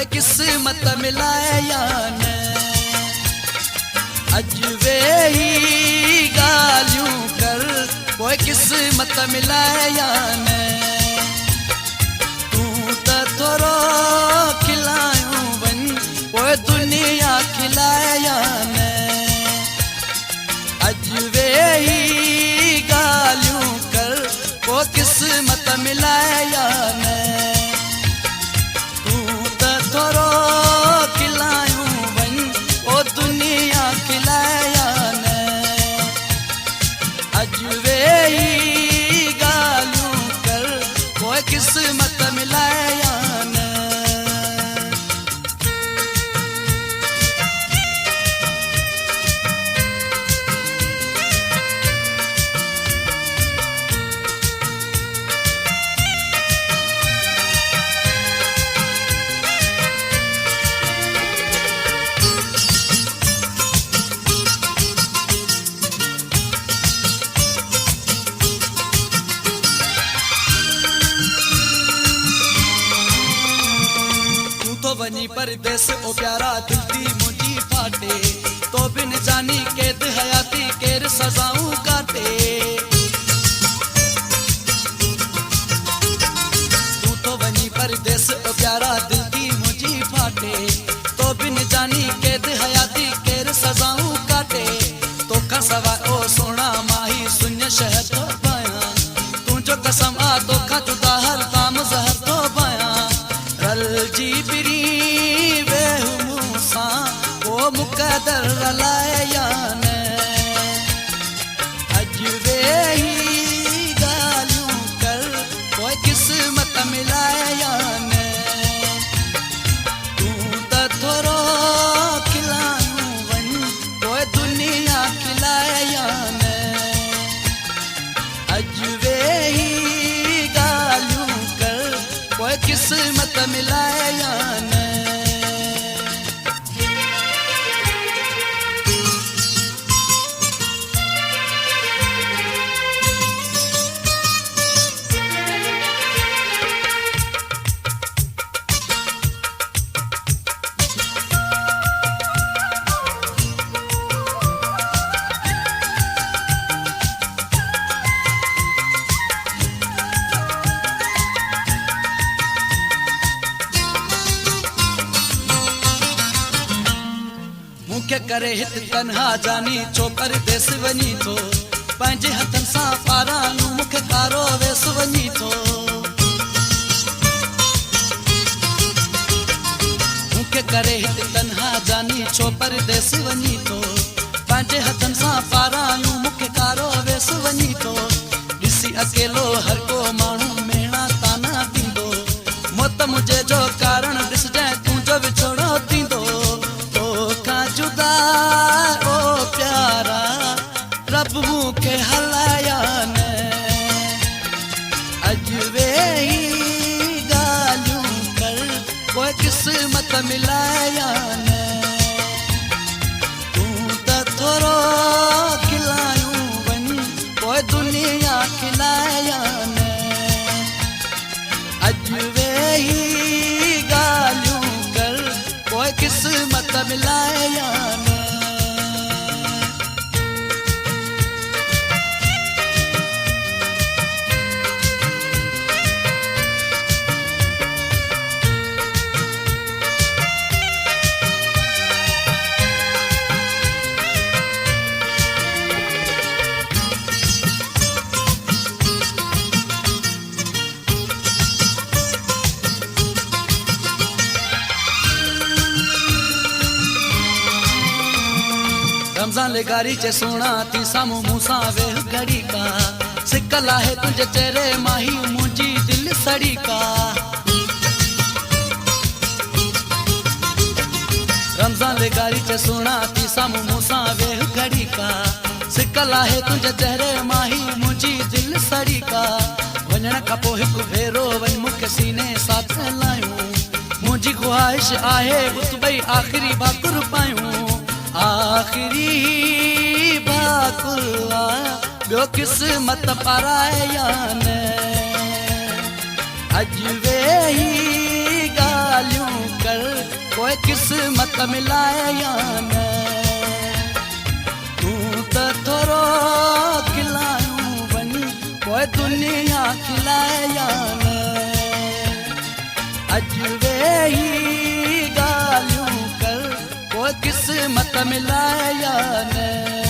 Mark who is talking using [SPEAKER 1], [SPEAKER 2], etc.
[SPEAKER 1] कोई किस्मत मिलाए या न अज वे ही गालियूं कर कोई किस्मत मिलाए या न तू त थोरो खिलायूं वन कोई दुनिया खिलाए या न अज वे ही गालियूं कर कोई किस्मत मिलाए या न तू त थोरो खिलायूं वन ओ दुनिया खिलाए या न अज वे ही गालियूं कर कोई किस्मत मिलाए या न वनी परदेस ओ प्यारा दिल दी मुंजी फाटे तो बिन जानी कैद हयाती केर सजाऊं काटे तू तो वनी परदेस ओ प्यारा दिल दी मुंजी फाटे तो बिन जानी कैद हयाती केर सजाऊं काटे तो का सवा ओ सोना माही सुन शहर तो पाया तू जो कसम आ तो का जुदा हर काम जहर तो पाया रल जी बिरी मुकदर रलाए या न अज वे ही गालियूं कर कोई किस्मत मिलाए या न तू त थोरो खिलायूं वन कोई दुनिया खिलाए या न अज वे ही गालियूं कर कोई किस्मत मिलाए या न मुखे करे हित तन्हा जानी छो परदेस वनी थो पंहिंजे हथन सां पारायूं मुखे कारो वेस वनी थो मुखे करे हित तन्हा जानी छो परदेस वनी थो पंहिंजे हथन सां पारायूं मुखे कारो वेस वनी थो ॾिसी अकेलो हर को माण्हू मेणा ताना ॾींदो मौत मुंहिंजे जो कारण ॾिसजांइ तुंहिंजो विछोड़ो थींदो जुदा ओ प्यारा रब मुखे हलाया न अज वे ही गालियूं कर कोई किस्मत मिलाया न तू त थोरो खिलायूं वन कोई दुनिया खिलाया न अज वे ही गालियूं कर कोई किस्मत मिलाए या न रमजान ले गारी चे सोना थी सामू मूसा वेह घड़ी का सिकल आहे तुझे चेहरे माही मुंजी दिल सड़ी का रमजान ले गारी चे सोना थी सामू मूसा वेह घड़ी का सिकल आहे तुझे चेहरे माही मुंजी दिल सड़ी का वञण खां पोइ हिकु भेरो वञ मुखे सीने साथ लायूं मुंजी ख्वाहिश आहे उतबई आखिरी भाकुर पायूं आखिरी भाकुला ॿियो किस्मत पाराए या न अज वे ही गालियूं कर पोइ क़िस्मत मिलाए या न तूं त थोरो खिलायूं वञी पोइ दुनिया खिलाए या न अॼु वेही ॻाल्हियूं कर पोइ क़िस्मत मिलाए या न